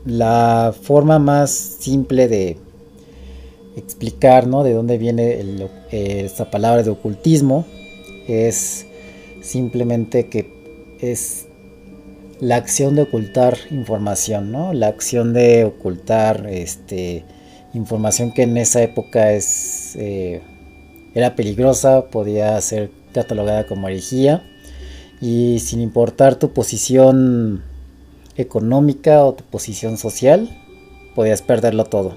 La forma más simple de explicar, ¿no?, de dónde viene esta palabra de ocultismo es simplemente que es la acción de ocultar información, ¿no? La acción de ocultar información que en esa época era peligrosa, podía ser catalogada como herejía, y sin importar tu posición económica o tu posición social, podías perderlo todo.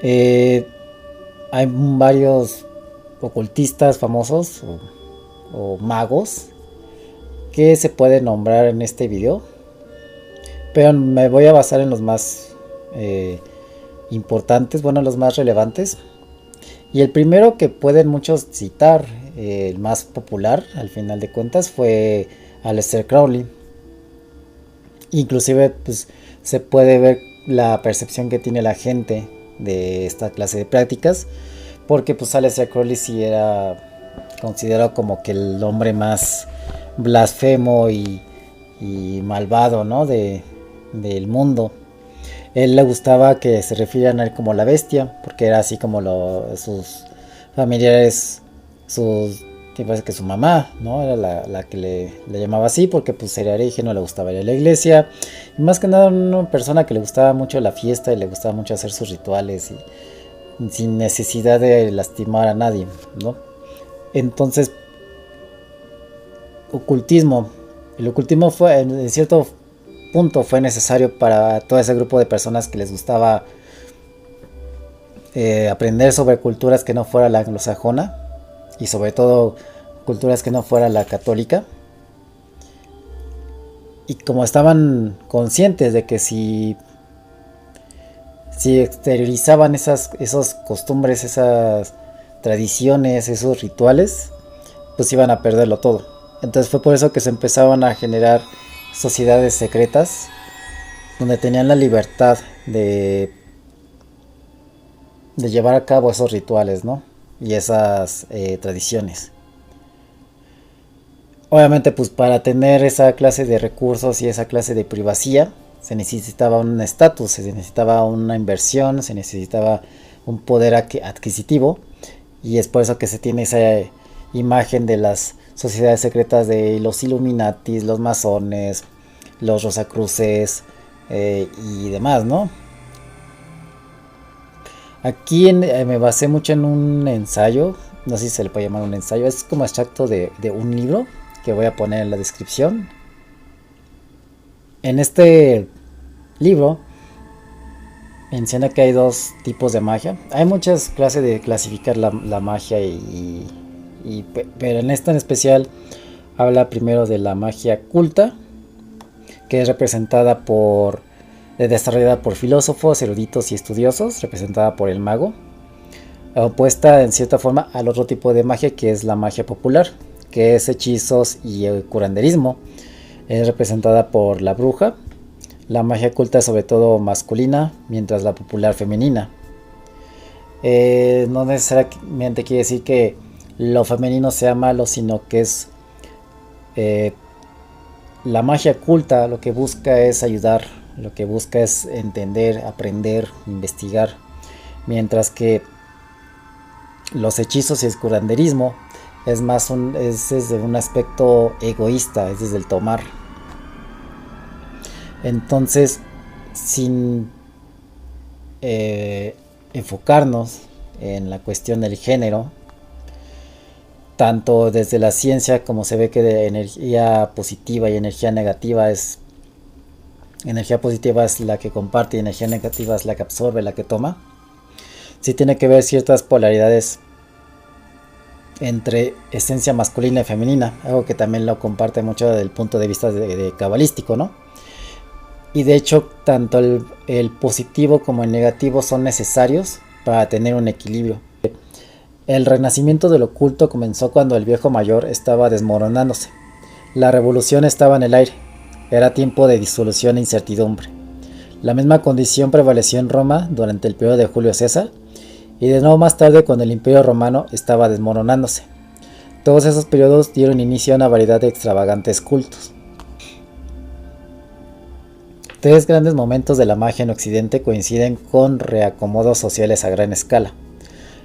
Hay varios ocultistas famosos o magos que se pueden nombrar en este video, pero me voy a basar en los más importantes, bueno, los más relevantes. Y el primero que pueden muchos citar, el más popular al final de cuentas, fue Aleister Crowley. Inclusive pues se puede ver la percepción que tiene la gente de esta clase de prácticas, porque pues Aleister Crowley sí era considerado como que el hombre más blasfemo y malvado, ¿no?, del mundo. Él le gustaba que se refirieran a él como la bestia, porque era así como sus familiares, parece que su mamá, ¿no?, era la que le llamaba así, porque pues era hereje, no le gustaba ir a la iglesia, y más que nada una persona que le gustaba mucho la fiesta y le gustaba mucho hacer sus rituales y sin necesidad de lastimar a nadie, ¿no? Entonces, ocultismo. El ocultismo fue, en cierto punto, fue necesario para todo ese grupo de personas que les gustaba aprender sobre culturas que no fuera la anglosajona, y sobre todo culturas que no fuera la católica. Y como estaban conscientes de que si exteriorizaban esas costumbres, esas tradiciones, esos rituales, pues iban a perderlo todo. Entonces fue por eso que se empezaban a generar sociedades secretas donde tenían la libertad de llevar a cabo esos rituales, ¿no?, y esas tradiciones. Obviamente pues para tener esa clase de recursos y esa clase de privacidad se necesitaba un estatus, se necesitaba una inversión, se necesitaba un poder adquisitivo, y es por eso que se tiene esa imagen de las sociedades secretas de los Illuminatis, los masones, los Rosacruces y demás, ¿no? Aquí me basé mucho en un ensayo, no sé si se le puede llamar un ensayo, es como extracto de un libro que voy a poner en la descripción. En este libro menciona que hay dos tipos de magia. Hay muchas clases de clasificar la magia, pero en esta en especial habla primero de la magia culta, que es desarrollada por filósofos, eruditos y estudiosos, representada por el mago, opuesta en cierta forma al otro tipo de magia, que es la magia popular, que es hechizos y el curanderismo. Es representada por la bruja. La magia culta es sobre todo masculina, mientras la popular femenina. No necesariamente quiere decir que lo femenino sea malo, sino que es la magia culta lo que busca es ayudar, lo que busca es entender, aprender, investigar, mientras que los hechizos y el curanderismo es más es desde un aspecto egoísta, es desde el tomar. Entonces, sin enfocarnos en la cuestión del género, tanto desde la ciencia, como se ve que de energía positiva y energía negativa energía positiva es la que comparte y energía negativa es la que absorbe, la que toma, sí tiene que ver ciertas polaridades entre esencia masculina y femenina, algo que también lo comparte mucho desde el punto de vista de cabalístico, ¿no? Y de hecho tanto el positivo como el negativo son necesarios para tener un equilibrio. El renacimiento del oculto comenzó cuando el viejo mayor estaba desmoronándose. La revolución estaba en el aire. Era tiempo de disolución e incertidumbre. La misma condición prevaleció en Roma durante el periodo de Julio César, y de nuevo más tarde cuando el Imperio Romano estaba desmoronándose. Todos esos periodos dieron inicio a una variedad de extravagantes cultos. tres grandes momentos de la magia en Occidente coinciden con reacomodos sociales a gran escala.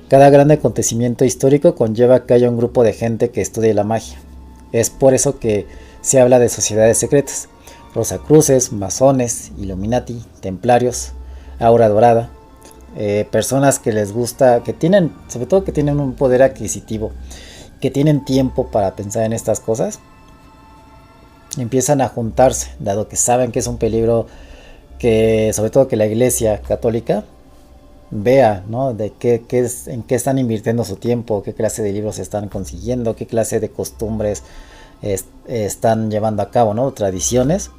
Cada gran acontecimiento histórico conlleva que haya un grupo de gente que estudie la magia. Es por eso que se habla de sociedades secretas, Rosacruces, masones, Illuminati, templarios, aura dorada, personas que les gusta, que tienen, sobre todo que tienen un poder adquisitivo, que tienen tiempo para pensar en estas cosas, empiezan a juntarse, dado que saben que es un peligro, que sobre todo que la Iglesia Católica vea, ¿no? De en qué están invirtiendo su tiempo, qué clase de libros están consiguiendo, qué clase de costumbres están llevando a cabo, ¿no? Tradiciones.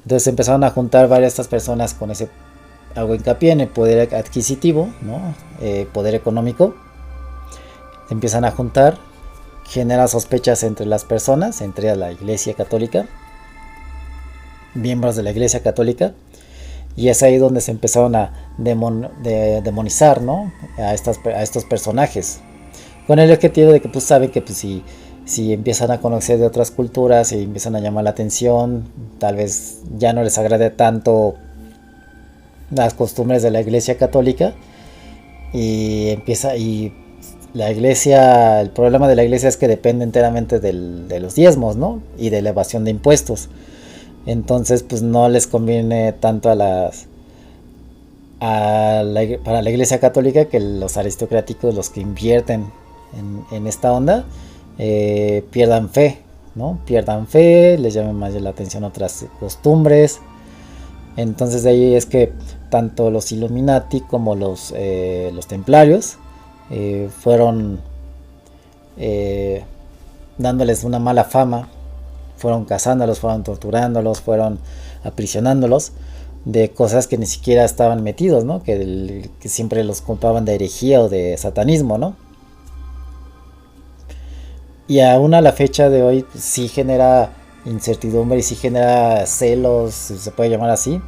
Entonces empezaron a juntar varias de estas personas con ese, hago hincapié en el poder adquisitivo, ¿no? Poder económico. Empiezan a juntar, genera sospechas entre las personas, entre la Iglesia Católica, miembros de la Iglesia Católica, y es ahí donde se empezaron a demonizar, ¿no? a estos personajes, con el objetivo de que pues saben que pues, si empiezan a conocer de otras culturas y empiezan a llamar la atención, tal vez ya no les agrade tanto las costumbres de la Iglesia Católica, y la Iglesia, el problema de la Iglesia es que depende enteramente de los diezmos, ¿no? Y de la evasión de impuestos. Entonces pues no les conviene tanto para la Iglesia Católica que los aristocráticos, los que invierten en esta onda, pierdan fe, ¿no? Pierdan fe, les llamen más la atención otras costumbres. Entonces de ahí es que tanto los Illuminati como los templarios fueron dándoles una mala fama, fueron cazándolos, fueron torturándolos, fueron aprisionándolos de cosas que ni siquiera estaban metidos, ¿no? Que siempre los culpaban de herejía o de satanismo, ¿no? Y aún a la fecha de hoy sí genera incertidumbre y sí genera celos, si se puede llamar así,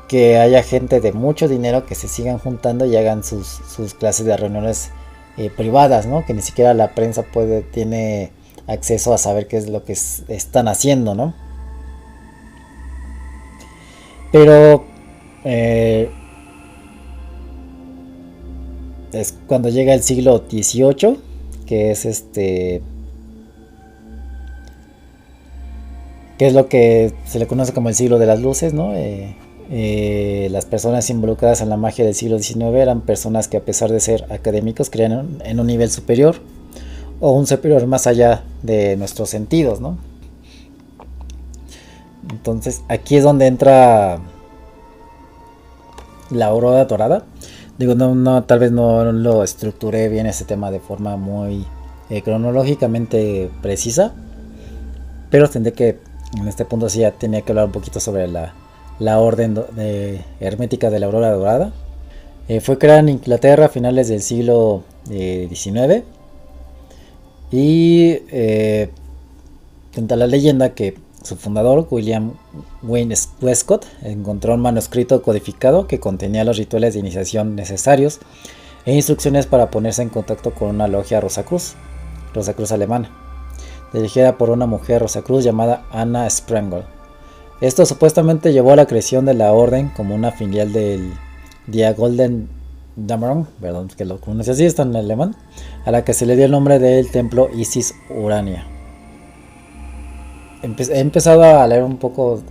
que haya gente de mucho dinero que se sigan juntando y hagan sus clases de reuniones privadas, ¿no? Que ni siquiera la prensa tiene acceso a saber qué es lo que están haciendo, ¿no? Pero es cuando llega el siglo XVIII, que es que es lo que se le conoce como el siglo de las luces, ¿no? Las personas involucradas en la magia del siglo XIX eran personas que, a pesar de ser académicos, creían en un nivel superior o un superior más allá de nuestros sentidos, ¿no? Entonces aquí es donde entra la aurora dorada. Digo, tal vez no lo estructuré bien ese tema de forma muy cronológicamente precisa, pero tendré que en este punto sí ya tenía que hablar un poquito sobre la orden hermética de la aurora dorada. Fue creada en Inglaterra a finales del siglo XIX, y cuenta la leyenda que su fundador, William Wayne Westcott, encontró un manuscrito codificado que contenía los rituales de iniciación necesarios e instrucciones para ponerse en contacto con una logia Rosacruz alemana, dirigida por una mujer Rosacruz llamada Anna Sprengel. Esto supuestamente llevó a la creación de la orden como una filial del Die Golden Dameron, perdón que lo pronuncie así, está en alemán, a la que se le dio el nombre del templo Isis Urania. He empezado a leer un poco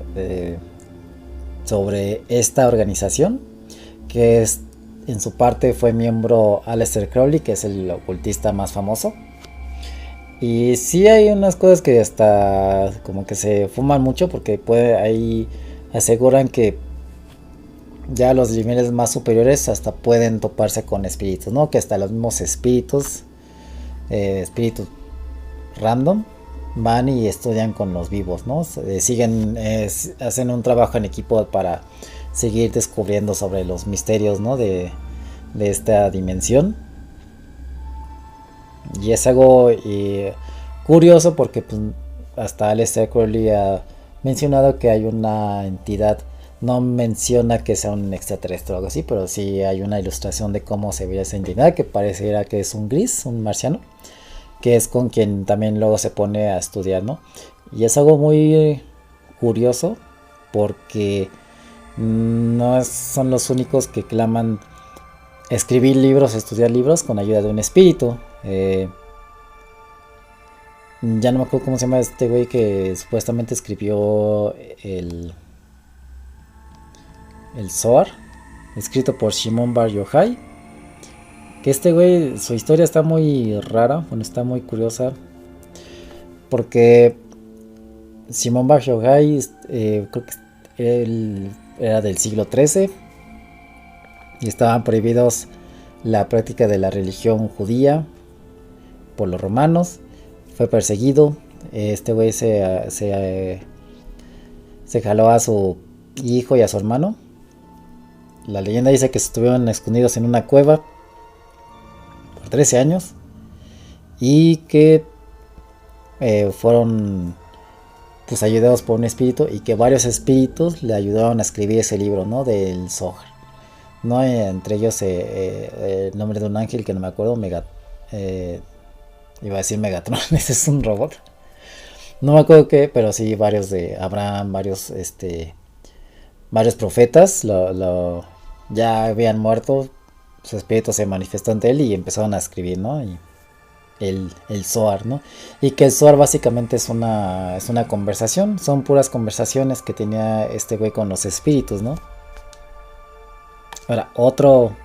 sobre esta organización, que en su parte fue miembro Aleister Crowley, que es el ocultista más famoso. Y sí hay unas cosas que hasta como que se fuman mucho, porque ahí aseguran que ya los niveles más superiores hasta pueden toparse con espíritus, ¿no? Que hasta los mismos espíritus random van y estudian con los vivos, ¿no? Hacen un trabajo en equipo para seguir descubriendo sobre los misterios, ¿no? de esta dimensión. Y es algo curioso, porque pues, hasta Aleister Crowley ha mencionado que hay una entidad, no menciona que sea un extraterrestre o algo así, pero sí hay una ilustración de cómo se ve esa entidad, que pareciera que es un gris, un marciano, que es con quien también luego se pone a estudiar, ¿no? Y es algo muy curioso, porque No son los únicos que claman escribir libros, estudiar libros con ayuda de un espíritu. Ya no me acuerdo cómo se llama este güey que supuestamente escribió el Zohar, escrito por Shimon Bar Yochai. Que este güey, su historia está muy rara, bueno, está muy curiosa. Porque Shimon Bar Yochai, creo que él era del siglo XIII y estaban prohibidos la práctica de la religión judía por los romanos. Fue perseguido. Este güey se jaló a su hijo y a su hermano. La leyenda dice que estuvieron escondidos en una cueva por 13 años y que fueron pues ayudados por un espíritu y que varios espíritus le ayudaron a escribir ese libro, ¿no? Del Zohar, ¿no? Entre ellos el nombre de un ángel que no me acuerdo, iba a decir Megatron, ese es un robot. No me acuerdo qué, pero sí varios de Abraham, varios profetas ya habían muerto, su espíritu se manifestó ante él y empezaron a escribir, ¿no? Y el Zohar, ¿no? Y que el Zohar básicamente es una conversación, son puras conversaciones que tenía este güey con los espíritus, ¿no? Ahora, otro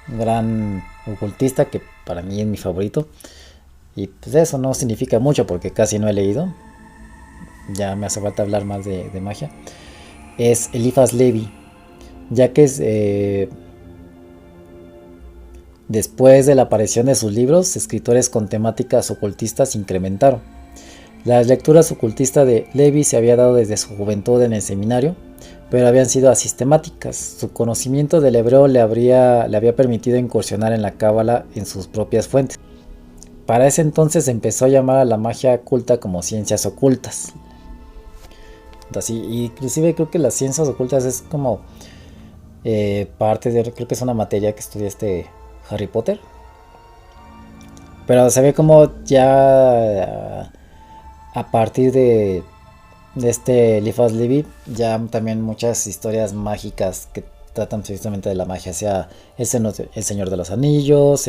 gran ocultista que para mí es mi favorito, y pues eso no significa mucho porque casi no he leído, ya me hace falta hablar más de magia, es Eliphas Levi, ya que después de la aparición de sus libros, escritores con temáticas ocultistas se incrementaron. Las lecturas ocultistas de Levi se había dado desde su juventud en el seminario, pero habían sido asistemáticas. Su conocimiento del hebreo le había permitido incursionar en la cábala en sus propias fuentes. Para ese entonces empezó a llamar a la magia oculta como ciencias ocultas. Así, inclusive creo que las ciencias ocultas es como parte de, creo que es una materia que estudia Harry Potter. Pero se ve como ya a partir de Eliphas Levi, ya también muchas historias mágicas que tratan precisamente de la magia, sea el Señor de los Anillos,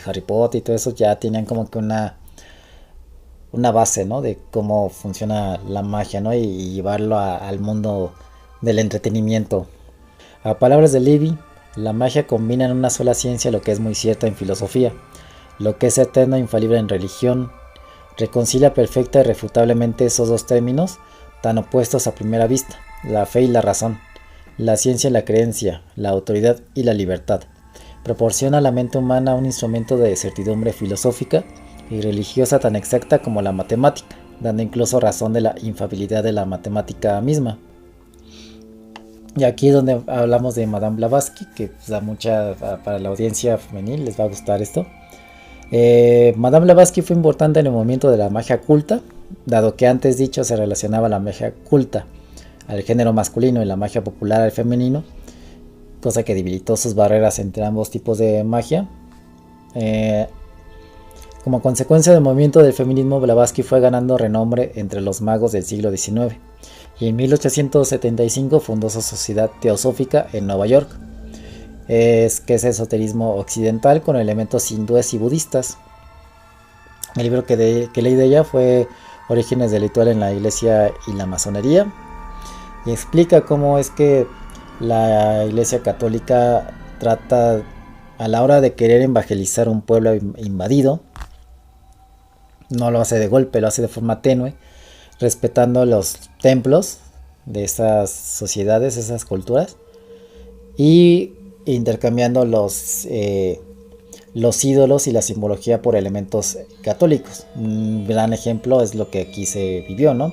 Harry Potter y todo eso, ya tenían como que una base, ¿no? De cómo funciona la magia, ¿no? Y llevarlo al mundo del entretenimiento. A palabras de Levi, la magia combina en una sola ciencia lo que es muy cierto en filosofía, lo que es eterno e infalible en religión. Reconcilia perfecta y refutablemente esos dos términos tan opuestos a primera vista, la fe y la razón, la ciencia y la creencia, la autoridad y la libertad. Proporciona a la mente humana un instrumento de certidumbre filosófica y religiosa tan exacta como la matemática, dando incluso razón de la infalibilidad de la matemática misma. Y aquí es donde hablamos de Madame Blavatsky, que da mucha, para la audiencia femenil les va a gustar esto. Madame Blavatsky fue importante en el movimiento de la magia culta, dado que antes dicho se relacionaba la magia culta al género masculino y la magia popular al femenino, cosa que debilitó sus barreras entre ambos tipos de magia. Como consecuencia del movimiento del feminismo, Blavatsky fue ganando renombre entre los magos del siglo XIX y en 1875 fundó su sociedad teosófica en Nueva York, que es esoterismo occidental con elementos hindúes y budistas. El libro que leí de ella fue Orígenes del Ritual en la Iglesia y la Masonería, y explica cómo es que la Iglesia Católica trata, a la hora de querer evangelizar un pueblo invadido, no lo hace de golpe, lo hace de forma tenue, respetando los templos de esas sociedades, esas culturas, y intercambiando los ídolos y la simbología por elementos católicos. Un gran ejemplo es lo que aquí se vivió, ¿no?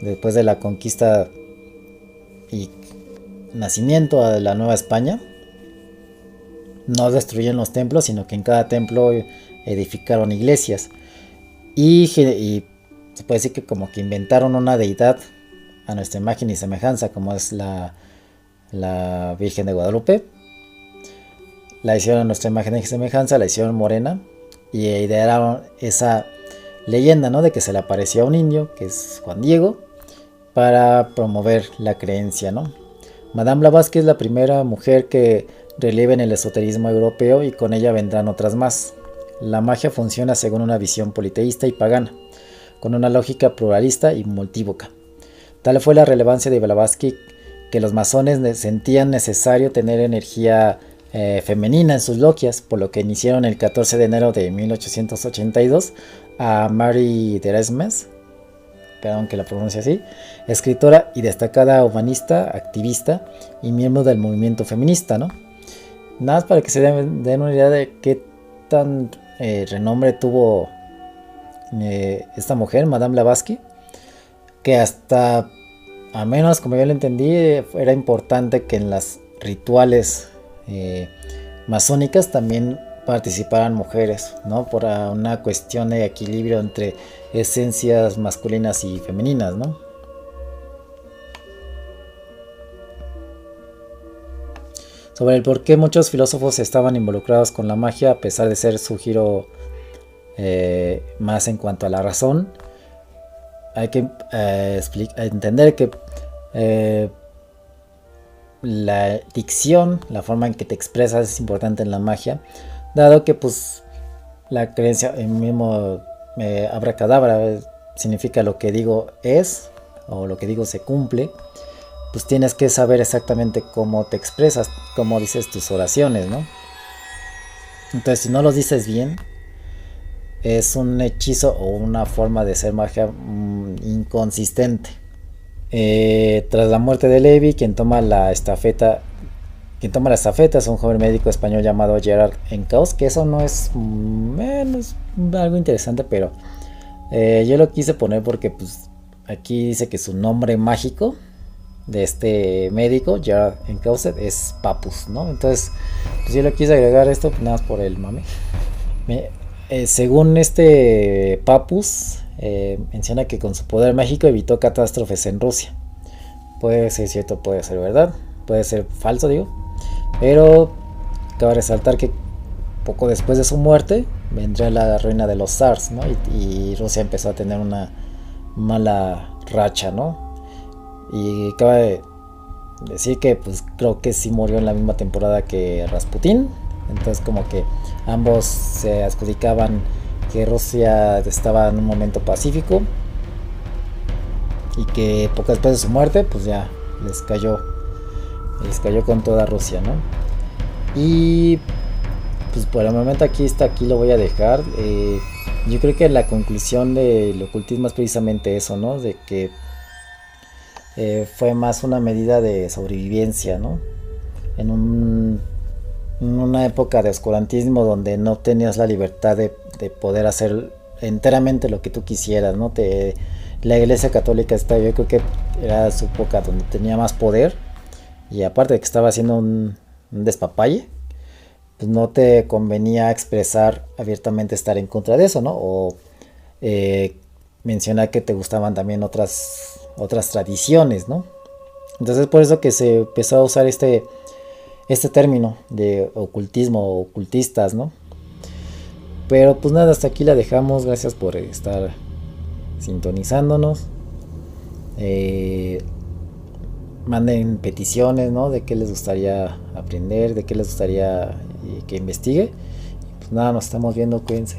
Después de la conquista y nacimiento de la Nueva España, no destruyeron los templos, sino que en cada templo edificaron iglesias. Y se puede decir que como que inventaron una deidad a nuestra imagen y semejanza, como es la Virgen de Guadalupe. La hicieron a nuestra imagen y semejanza, la hicieron morena, y idearon esa leyenda, ¿no? De que se le apareció a un indio, que es Juan Diego, para promover la creencia, ¿no? Madame Blavatsky es la primera mujer que relieve en el esoterismo europeo y con ella vendrán otras más. La magia funciona según una visión politeísta y pagana, con una lógica pluralista y multívoca. Tal fue la relevancia de Blavatsky que los masones sentían necesario tener energía femenina en sus logias, por lo que iniciaron el 14 de enero de 1882 a Mary Desmarais, perdón que la pronuncie así, escritora y destacada humanista, activista y miembro del movimiento feminista, ¿no? Nada más para que se den una idea de qué tan renombre tuvo esta mujer, Madame Blavatsky, que hasta, a menos como yo lo entendí, era importante que en las rituales masónicas también participaran mujeres, ¿no? Por una cuestión de equilibrio entre esencias masculinas y femeninas, ¿no? Sobre el por qué muchos filósofos estaban involucrados con la magia, a pesar de ser su giro más en cuanto a la razón, hay que entender que la dicción, la forma en que te expresas es importante en la magia, dado que pues la creencia, el mismo abracadabra significa lo que digo es, o lo que digo se cumple, pues tienes que saber exactamente cómo te expresas, cómo dices tus oraciones, ¿no? Entonces si no los dices bien, es un hechizo o una forma de ser magia inconsistente. Tras la muerte de Levi, quien toma la estafeta es un joven médico español llamado Gerard Encausse, que eso no es algo interesante, pero yo lo quise poner porque pues aquí dice que su nombre mágico de este médico, Gerard Encausse, es Papus, ¿no? Entonces pues yo le quise agregar esto pues, nada más por el mame. Según este Papus, menciona que con su poder mágico evitó catástrofes en Rusia. Puede ser cierto, puede ser verdad, puede ser falso, digo. Pero cabe resaltar que poco después de su muerte vendrá la ruina de los zars, ¿no? Y Rusia empezó a tener una mala racha, ¿no? Y cabe decir que pues creo que sí murió en la misma temporada que Rasputín. Entonces como que ambos se adjudicaban que Rusia estaba en un momento pacífico y que poco después de su muerte pues ya les cayó con toda Rusia, ¿no? Y pues por el momento aquí lo voy a dejar. Yo creo que la conclusión del ocultismo es precisamente eso, ¿no? De que fue más una medida de sobrevivencia, ¿no? En una época de oscurantismo donde no tenías la libertad de poder hacer enteramente lo que tú quisieras, ¿no? La iglesia católica yo creo que era su época donde tenía más poder, y aparte de que estaba haciendo un despapalle, pues no te convenía expresar abiertamente estar en contra de eso, ¿no? O mencionar que te gustaban también otras tradiciones, ¿no? Entonces por eso que se empezó a usar este término de ocultismo o ocultistas, ¿no? Pero pues nada, hasta aquí la dejamos. Gracias por estar sintonizándonos. Manden peticiones, ¿no? De qué les gustaría aprender, de qué les gustaría que investigue. Pues nada, nos estamos viendo, cuídense.